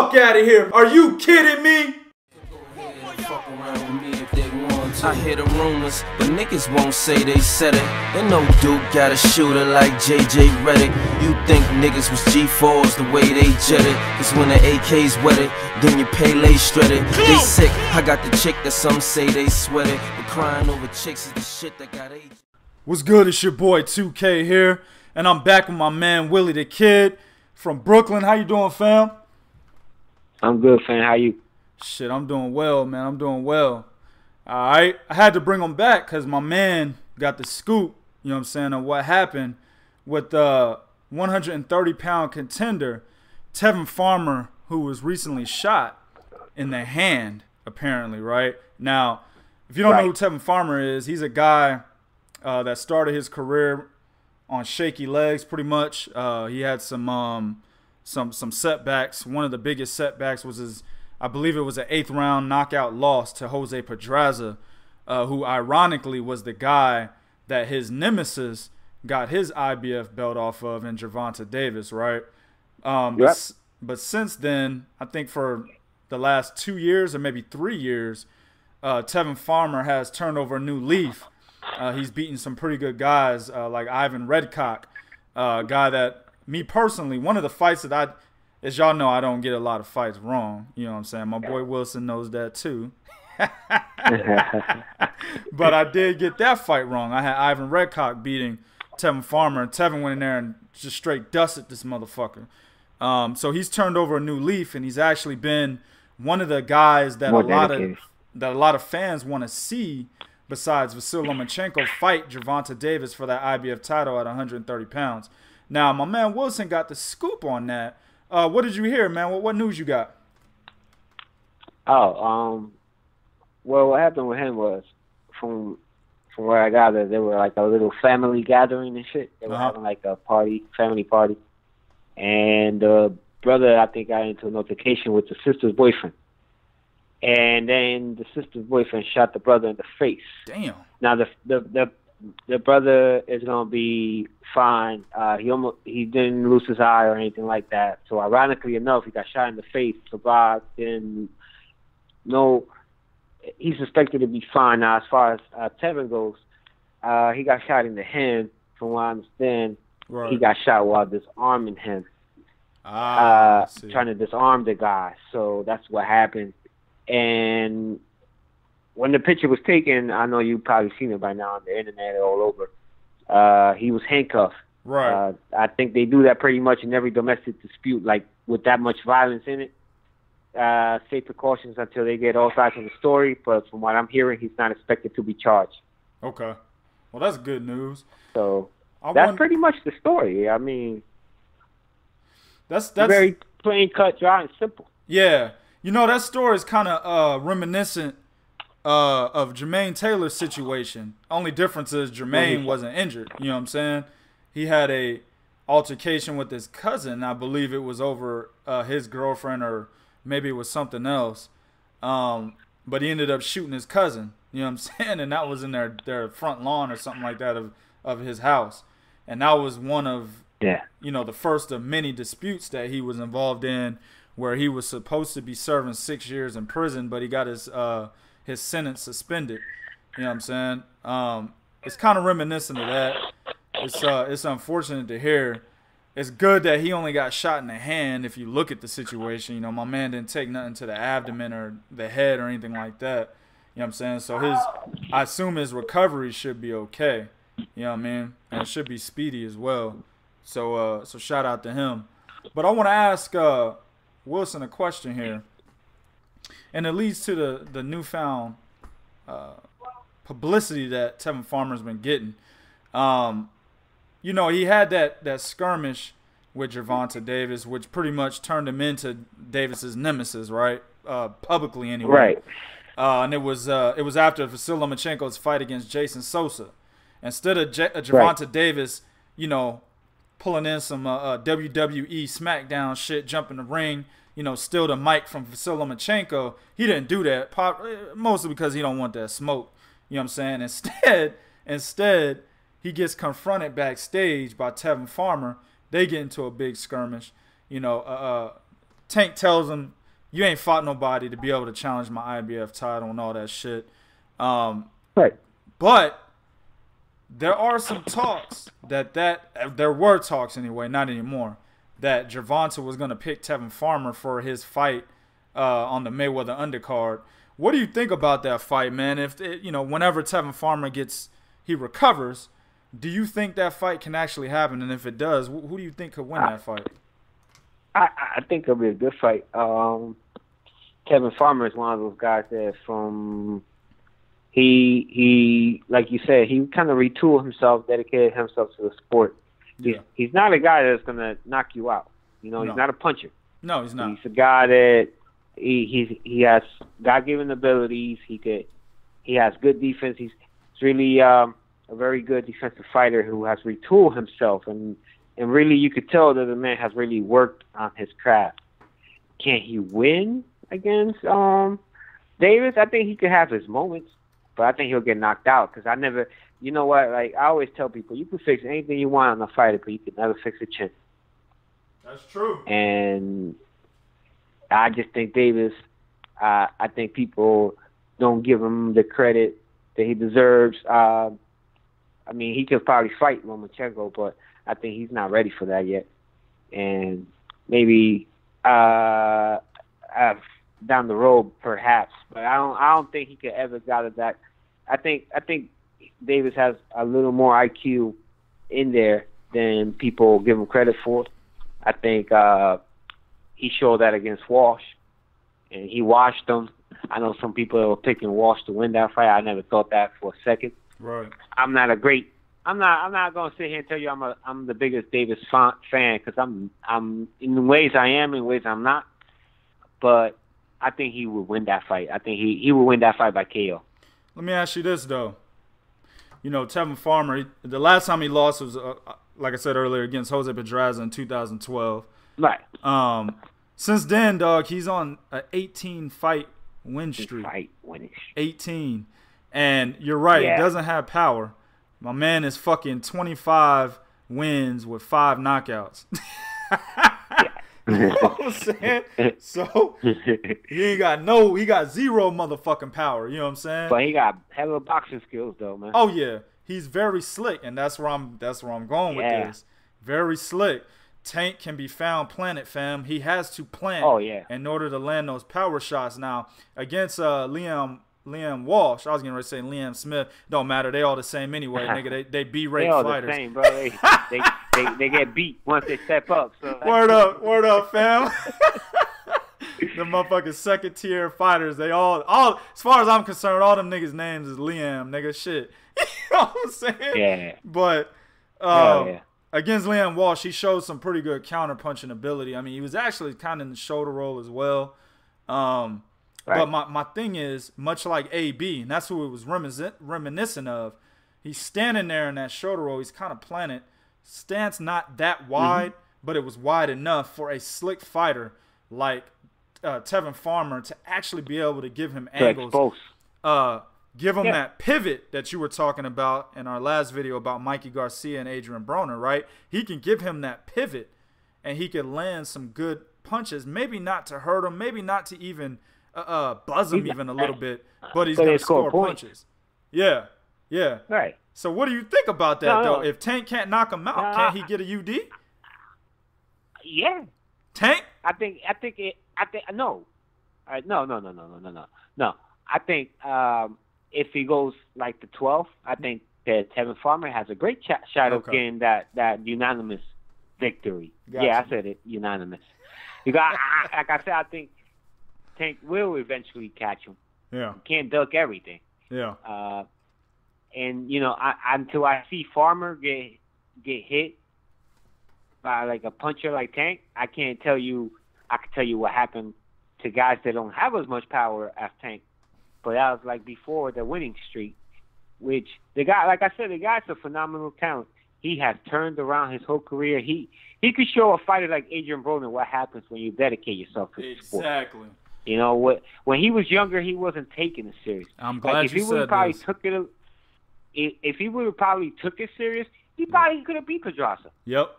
fuck out of here. Are you kidding me? I hear the rumors, but niggas won't say they said it. And no dude got a shooter like JJ Redick. You think niggas was G4s the way they jetted. Cause when the AK's wetted, then your Pele shredded. They sick, I got the chick that some say they sweated. But crying over chicks is the shit that got age. What's good? It's your boy 2K here, and I'm back with my man Willie the Kid from Brooklyn. How you doing, fam? I'm good, fam. How you? Shit, I'm doing well, man. I'm doing well. I had to bring him back because my man got the scoop, you know what I'm saying, of what happened with the 130-pound contender, Tevin Farmer, who was recently shot in the hand, apparently, right? Now, if you don't know who Tevin Farmer is, he's a guy that started his career on shaky legs, pretty much. He had some setbacks. One of the biggest setbacks was his, I believe it was an 8th round knockout loss to Jose Pedraza, who ironically was the guy that his nemesis got his IBF belt off of in Gervonta Davis, right? But since then, I think for the last 2 years or maybe 3 years, Tevin Farmer has turned over a new leaf. He's beaten some pretty good guys like Ivan Redcock, a guy that, me personally, one of the fights that as y'all know, I don't get a lot of fights wrong. You know what I'm saying? My boy Wilson knows that too. But I did get that fight wrong. I had Ivan Redcock beating Tevin Farmer, and Tevin went in there and just straight dusted this motherfucker. So he's turned over a new leaf, and he's actually been one of the guys that a lot of fans want to see, besides Vasily Lomachenko, fight Gervonta Davis for that IBF title at 130 pounds. Now, my man Wilson got the scoop on that. What did you hear, man? What news you got? Well, what happened with him was, from where I gathered, they were like a little family gathering and shit. They were having like a family party, and the brother, I think, got into an altercation with the sister's boyfriend, and then the sister's boyfriend shot the brother in the face. Damn. Now the brother is gonna be fine. He didn't lose his eye or anything like that. So ironically enough, he got shot in the face, survived. He's suspected to be fine. Now, as far as Tevin goes, he got shot in the hand. From what I understand, he got shot while disarming him, trying to disarm the guy. So that's what happened. And when the picture was taken, I know you've probably seen it by now on the internet all over. He was handcuffed. Right. I think they do that pretty much in every domestic dispute, like with that much violence in it. Take precautions until they get all sides of the story. But from what I'm hearing, he's not expected to be charged. Okay. Well, that's good news. So that's pretty much the story. I mean, that's very plain, cut, dry, and simple. Yeah. You know, that story is kind of reminiscent of Jermaine Taylor's situation. Only difference is Jermaine wasn't injured. You know what I'm saying? He had a altercation with his cousin. I believe it was over his girlfriend, or maybe it was something else. But he ended up shooting his cousin. You know what I'm saying? And that was in their front lawn or something like that of his house. And that was one of the first of many disputes that he was involved in, where he was supposed to be serving 6 years in prison, but he got his sentence suspended. You know what I'm saying? It's kind of reminiscent of that. It's unfortunate to hear. It's good that he only got shot in the hand. If you look at the situation, you know, my man didn't take nothing to the abdomen or the head or anything like that. You know what I'm saying? So I assume his recovery should be okay. You know what I mean? And it should be speedy as well. So shout out to him. But I want to ask Wilson a question here, and it leads to the newfound publicity that Tevin Farmer's been getting. You know, he had that skirmish with Gervonta Davis, which pretty much turned him into Davis's nemesis, right? Publicly anyway. Right. And it was after Vasily Lomachenko's fight against Jason Sosa. Instead of Gervonta Davis, you know, pulling in some WWE SmackDown shit, jump in the ring, you know, steal the mic from Vasily Lomachenko, he didn't do that, mostly because he don't want that smoke. You know what I'm saying? Instead, he gets confronted backstage by Tevin Farmer. They get into a big skirmish. You know, Tank tells him, you ain't fought nobody to be able to challenge my IBF title and all that shit. Right. But there are some talks there were talks anyway, not anymore, that Gervonta was going to pick Tevin Farmer for his fight on the Mayweather undercard. What do you think about that fight, man? If whenever Tevin Farmer recovers, do you think that fight can actually happen? And if it does, who do you think could win that fight? I think it'll be a good fight. Tevin Farmer is one of those guys that he like you said, he kind of retooled himself, dedicated himself to the sport. Yeah. He's not a guy that's gonna knock you out. He's not a puncher. No, he's not. He's a guy that he has God-given abilities. He has good defense. He's really a very good defensive fighter who has retooled himself, and really you could tell that the man has really worked on his craft. Can he win against Davis? I think he could have his moments, but I think he'll get knocked out because you know what? Like I always tell people, you can fix anything you want on a fighter, but you can never fix a chin. That's true. And I just think Davis, I think people don't give him the credit that he deserves. I mean, he could probably fight Lomachenko, but I think he's not ready for that yet. And maybe down the road, perhaps, but I don't think he could ever get it back. I think Davis has a little more IQ in there than people give him credit for. I think he showed that against Walsh, and he washed him. I know some people were picking Walsh to win that fight. I never thought that for a second. Right. I'm not gonna sit here and tell you I'm the biggest Davis fan because I'm in ways I am, in ways I'm not. But I think he would win that fight. I think he would win that fight by KO. Let me ask you this though. Tevin Farmer, the last time he lost was, like I said earlier, against Jose Pedraza in 2012. Right. Since then, dog, he's on an 18-fight win streak. 18. And you're right, He doesn't have power. My man is fucking 25 wins with 5 knockouts. You know what I'm saying? So he got zero motherfucking power. You know what I'm saying? But he got hell of boxing skills though, man. Oh yeah, he's very slick, and that's where I'm going with this. Very slick. Tank can be found planted, fam. He has to plant. Oh yeah. In order to land those power shots. Now against Liam Walsh, I was gonna say Liam Smith. Don't matter. They all the same anyway, nigga. They B-rate fighters. They all the same, bro. They get beat once they step up. So word up, fam. The motherfucking second tier fighters. They all as far as I'm concerned, all them niggas' names is Liam, nigga. Shit. You know what I'm saying? Yeah. But against Liam Walsh, he showed some pretty good counter punching ability. I mean, he was actually kind of in the shoulder roll as well. Right. But my thing is, much like AB, and that's who it was reminiscent of, he's standing there in that shoulder roll. He's kind of planted. Stance not that wide, but it was wide enough for a slick fighter like Tevin Farmer to actually be able to give him angles. Give him that pivot that you were talking about in our last video about Mikey Garcia and Adrian Broner, right? He can give him that pivot, and he can land some good punches. Maybe not to hurt him, maybe not to even buzz him even a little bit, but he's going to score punches. Yeah. Right. So what do you think about that, though? If Tank can't knock him out, can't he get a UD? Yeah. Tank? No. I think if he goes like the 12th, I think that Tevin Farmer has a great shot of getting that unanimous victory. Gotcha. Yeah, I said it, unanimous. Like I said, I think Tank will eventually catch him. Yeah. He can't duck everything. Yeah. And until I see Farmer get hit by like a puncher like Tank, I can tell you what happened to guys that don't have as much power as Tank. But that was like before the winning streak, which the guy, like I said, the guy's a phenomenal talent. He has turned around his whole career. He could show a fighter like Adrian Broner what happens when you dedicate yourself to the sport. Exactly. When he was younger, he wasn't taking it serious. I'm glad you said this. If he would have probably took it serious, he probably could have beat Pedraza. Yep.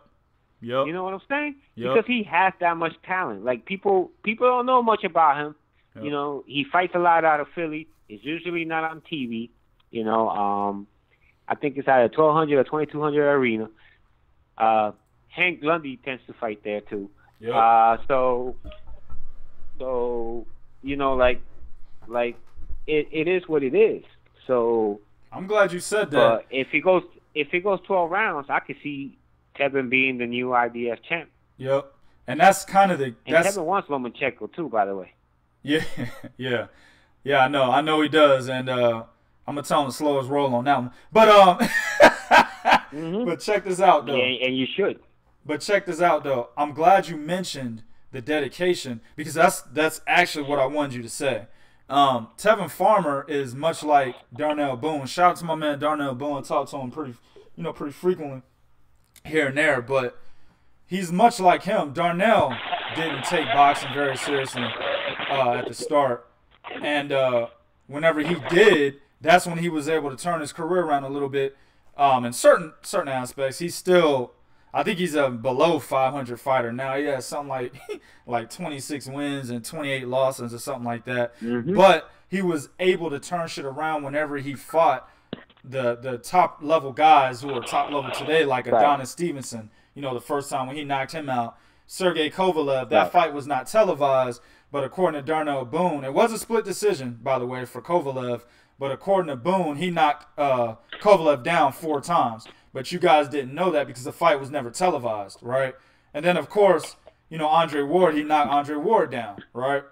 Yep. You know what I'm saying? Yep. Because he has that much talent. Like people don't know much about him. Yep. You know, he fights a lot out of Philly. He's usually not on TV. You know, I think it's at a 1,200 or 2,200 arena. Hank Lundy tends to fight there too. Yep. So you know, like it is what it is. So I'm glad you said that. But if he goes 12 rounds, I could see Tevin being the new IBF champ. Yep. And that's kind of the. And Tevin wants Lomachenko too, by the way. Yeah, yeah, yeah. I know he does, and I'm gonna tell him to slow his roll on that one. But but check this out though. Yeah, and you should. But check this out though. I'm glad you mentioned the dedication because that's actually what I wanted you to say. Tevin Farmer is much like Darnell Boone. Shout out to my man Darnell Boone. I talk to him pretty frequently here and there, but he's much like him. Darnell didn't take boxing very seriously at the start, and whenever he did, that's when he was able to turn his career around a little bit. In certain aspects, he's still, I think he's a below 500 fighter now. He has something like 26 wins and 28 losses or something like that. Mm-hmm. But he was able to turn shit around whenever he fought the top level guys who are top level today, like Adonis Stevenson. You know, the first time when he knocked him out, Sergey Kovalev. That fight was not televised, but according to Darnell Boone, it was a split decision, by the way, for Kovalev. But according to Boone, he knocked Kovalev down 4 times. But you guys didn't know that because the fight was never televised, right? And then, of course, you know, Andre Ward, he knocked Andre Ward down, right?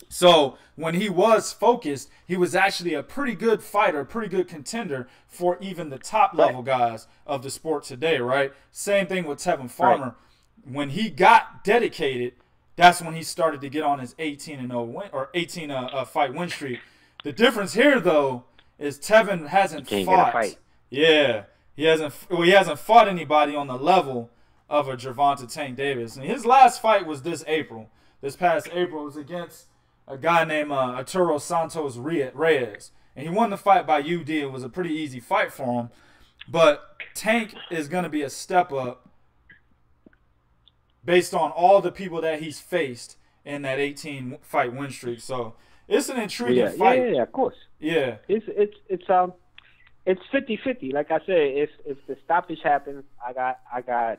So when he was focused, he was actually a pretty good fighter, a pretty good contender for even the top level guys of the sport today, right? Same thing with Tevin Farmer. Right. When he got dedicated, that's when he started to get on his 18-0 win or 18 fight win streak. The difference here, though, is Tevin hasn't fought. Yeah, he hasn't fought anybody on the level of a Gervonta Tank Davis. And his last fight was this past April. It was against a guy named Arturo Santos Reyes. And he won the fight by UD. It was a pretty easy fight for him. But Tank is going to be a step up based on all the people that he's faced in that 18 fight win streak. So it's an intriguing fight. Yeah, of course. Yeah. It's 50-50. Like I said, if the stoppage happens, I got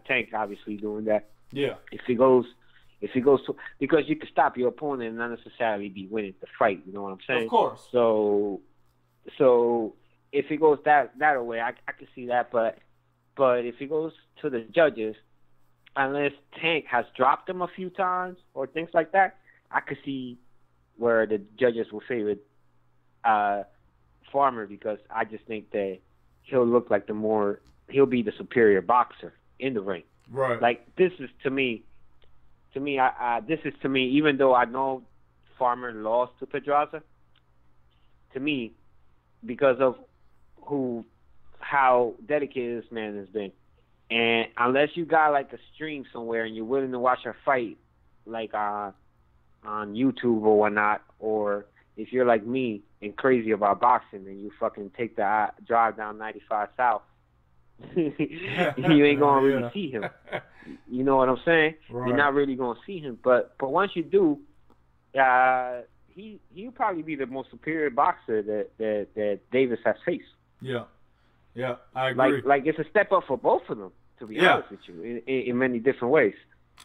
Tank obviously doing that. Yeah. If he goes to, because you can stop your opponent and not necessarily be winning the fight. You know what I'm saying? Of course. So if he goes that way, I can see that. But if he goes to the judges, unless Tank has dropped him a few times or things like that, I could see where the judges will favor Farmer, because I just think that he'll look like he'll be the superior boxer in the ring. Right. Like this is to me, even though I know Farmer lost to Pedraza, to me, because of how dedicated this man has been, and unless you got like a stream somewhere and you're willing to watch a fight, like on YouTube or whatnot, or if you're like me and crazy about boxing and you fucking take the drive down 95 South, you ain't gonna really see him. You know what I'm saying? Right. You're not really gonna see him. But once you do, he'll probably be the most superior boxer that Davis has faced. Yeah, yeah, I agree. Like it's a step up for both of them, to be honest with you, in many different ways.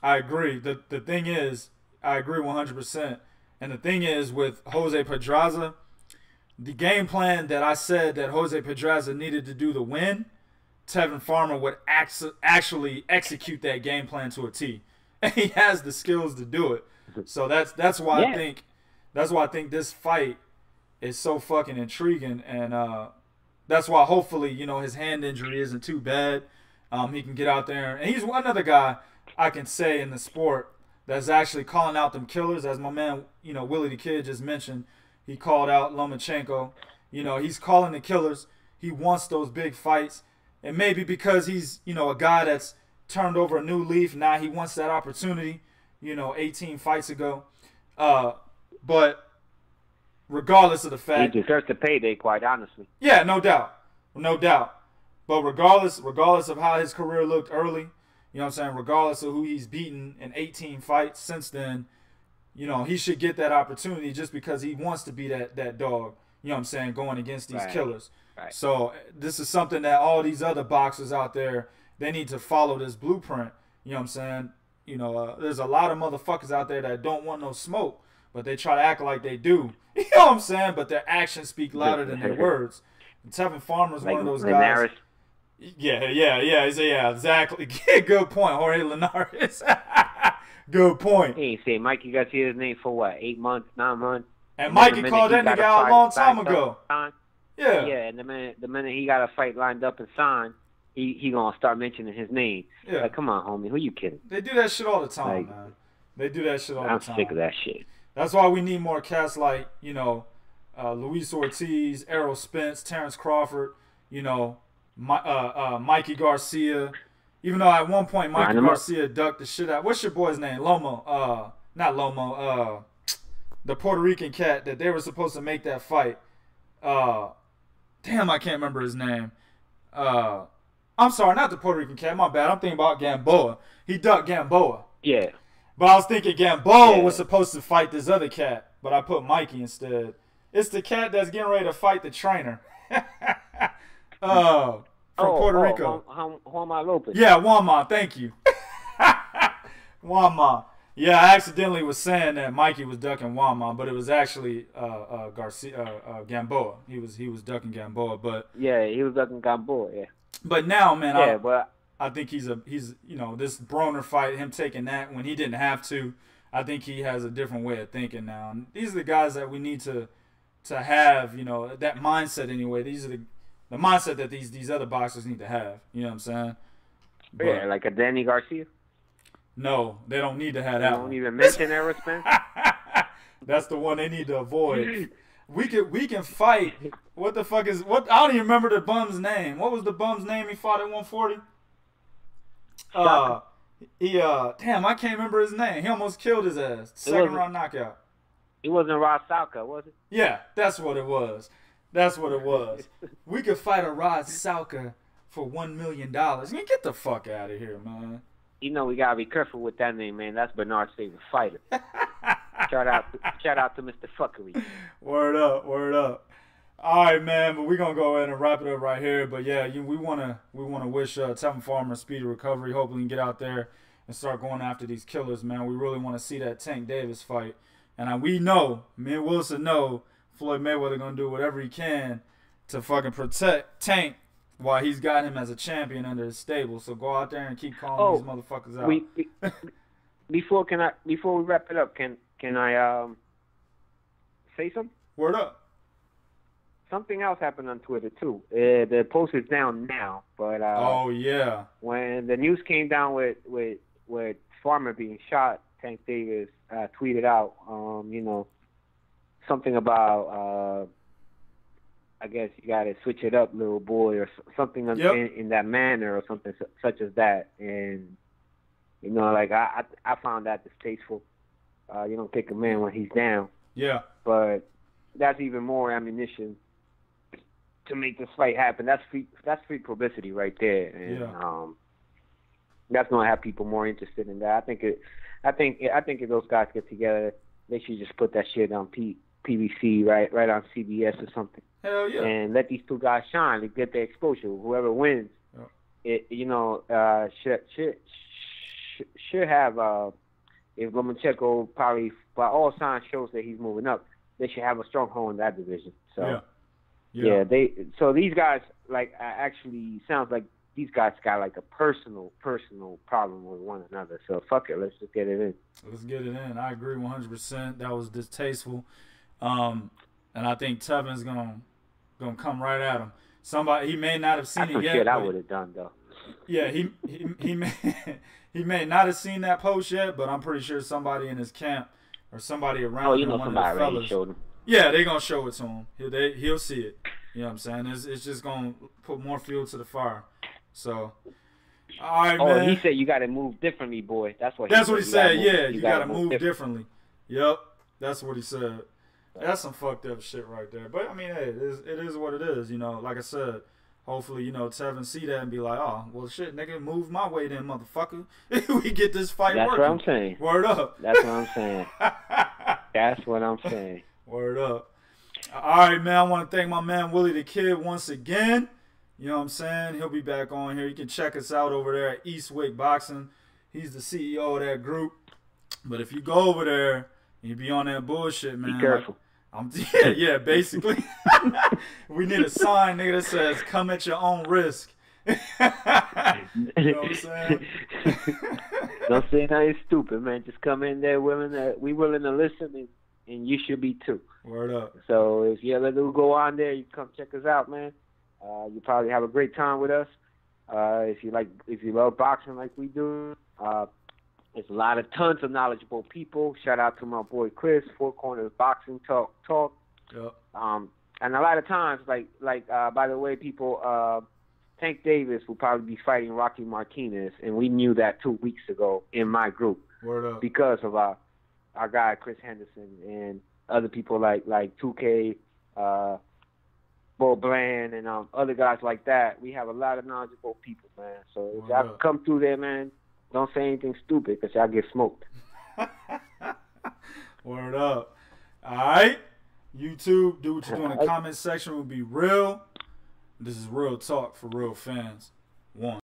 I agree. The thing is, I agree 100%. And the thing is, with Jose Pedraza, the game plan that I said that Jose Pedraza needed to do to win, Tevin Farmer would actually execute that game plan to a T, and he has the skills to do it. So that's why I think this fight is so fucking intriguing, and that's why hopefully, you know, his hand injury isn't too bad. He can get out there, and he's one other guy I can say in the sport that's actually calling out them killers, as my man, you know, Willie the Kid just mentioned. He called out Lomachenko. You know, he's calling the killers. He wants those big fights. And maybe because he's, you know, a guy that's turned over a new leaf, now he wants that opportunity, you know, 18 fights ago. But regardless of the fact, he deserves the payday, quite honestly. Yeah, no doubt. No doubt. But regardless of how his career looked early, you know what I'm saying, regardless of who he's beaten in 18 fights since then, you know, he should get that opportunity just because he wants to be that dog, you know what I'm saying, going against these killers. Right. So this is something that all these other boxers out there, they need to follow this blueprint, you know what I'm saying? You know, there's a lot of motherfuckers out there that don't want no smoke, but they try to act like they do. You know what I'm saying? But their actions speak louder than their words. And Tevin Farmer's like one of those guys. Yeah, exactly. Good point, Jorge Linares. Good point. He ain't say Mikey Garcia's name for what, 8 months, 9 months? And Mikey called that nigga out a long time ago. Yeah. Yeah, and the minute he got a fight lined up and signed, he gonna start mentioning his name. Yeah. Like, come on, homie, who you kidding? They do that shit all the time, man. They do that shit all the time. I'm sick of that shit. That's why we need more cats like, you know, Luis Ortiz, Errol Spence, Terrence Crawford, you know, Mikey Garcia. Even though at one point Mikey Garcia ducked the shit out. What's your boy's name? Lomo. Not Lomo. The Puerto Rican cat that they were supposed to make that fight. Damn, I can't remember his name. I'm sorry, not the Puerto Rican cat. My bad. I'm thinking about Gamboa. He ducked Gamboa. Yeah. But I was thinking Gamboa was supposed to fight this other cat, but I put Mikey instead. It's the cat that's getting ready to fight the trainer. From Puerto Rico. Juanma Lopez. Yeah, Juanma. Thank you. Juanma. Yeah, I accidentally was saying that Mikey was ducking Juanma, but it was actually Gamboa. He was ducking Gamboa, but yeah, he was ducking Gamboa. Yeah. But now, man, but I think he's you know, this Broner fight, him taking that when he didn't have to. I think he has a different way of thinking now. And these are the guys that we need to have, you know, that mindset anyway. These are the mindset that these other boxers need to have. You know what I'm saying? But, yeah, like a Danny Garcia. No, they don't need to have that. Don't even mention Errol Spence. That's the one they need to avoid. We can fight. What the fuck is what? I don't even remember the bum's name. What was the bum's name he fought at 140? Damn, I can't remember his name. He almost killed his ass. Second round knockout. It wasn't Rod Salka, was it? Yeah, that's what it was. That's what it was. We could fight a Rod Salka for $1 million. Get the fuck out of here, man. You know we gotta be careful with that name, man. That's Bernard's favorite fighter. Shout out to Mr. Fuckery. Word up. All right, man. But we're gonna go ahead and wrap it up right here. But yeah, we wanna wish Tevin Farmer a speedy recovery. Hopefully, he can get out there and start going after these killers, man. We really want to see that Tank Davis fight, and we know, me and Wilson know, Floyd Mayweather gonna do whatever he can to fucking protect Tank while he's got him as a champion under his stable. So go out there and keep calling these motherfuckers out. Before we wrap it up, can I say something? Word up. Something else happened on Twitter too. The post is down now, but oh yeah, when the news came down with Farmer being shot, Tank Davis tweeted out, you know, something about I guess you got to switch it up, little boy, or something in that manner, or something such as that. And you know, like I found that distasteful. You don't kick a man when he's down. Yeah. But that's even more ammunition to make this fight happen. That's free publicity right there, and that's gonna have people more interested in that. I think if those guys get together, they should just put that shit on PBC, right on CBS or something. Hell yeah. And let these two guys shine and get their exposure. Whoever wins, should have. If Lomachenko probably, by all signs, shows that he's moving up, they should have a stronghold in that division. So, yeah, So these guys, like, actually sounds like these guys got like a personal problem with one another. So fuck it, let's just get it in. Let's get it in. I agree 100%. That was distasteful, and I think Tevin's gonna come right at him. Somebody, he may not have seen it yet. Shit I would have done though. Yeah, he may not have seen that post yet, but I'm pretty sure somebody in his camp or somebody around him, one of the fellas, showed him. Yeah, they're gonna show it to him. He'll see it. You know what I'm saying? It's just gonna put more fuel to the fire. So, all right, man. He said you got to move differently, boy. That's what he said. Yeah, you got to move differently. Yep, that's what he said. That's some fucked up shit right there. But I mean, hey, it is what it is. You know, like I said, hopefully, you know, Tevin see that and be like, oh, well, shit, nigga, move my way then, motherfucker. We get this fight That's working. what I'm saying. Word up. That's what I'm saying. That's what I'm saying. Word up. All right, man, I want to thank my man Willie the Kid once again. You know what I'm saying? He'll be back on here. You can check us out over there at Eastwick Boxing. He's the CEO of that group. But if you go over there and you be on that bullshit, man. Be careful. Yeah, basically. We need a sign, nigga, that says, come at your own risk. You know what I'm saying? Don't say nothing stupid, man. Just come in there willing to listen, and you should be too. Word up. So if you ever do go on there, you come check us out, man. You probably have a great time with us. If you love boxing like we do, there's tons of knowledgeable people. Shout out to my boy Chris, Four Corners Boxing Talk. Yep. And a lot of times, by the way, people, Tank Davis will probably be fighting Rocky Martinez, and we knew that 2 weeks ago in my group. Word up. Because of our guy Chris Henderson and other people like 2K, Bo Bland, and other guys like that. We have a lot of knowledgeable people, man. So if y'all come through there, man, don't say anything stupid because y'all get smoked. Word up. All right. YouTube, do what you do in the comment section. Will be real. This is real talk for real fans. One.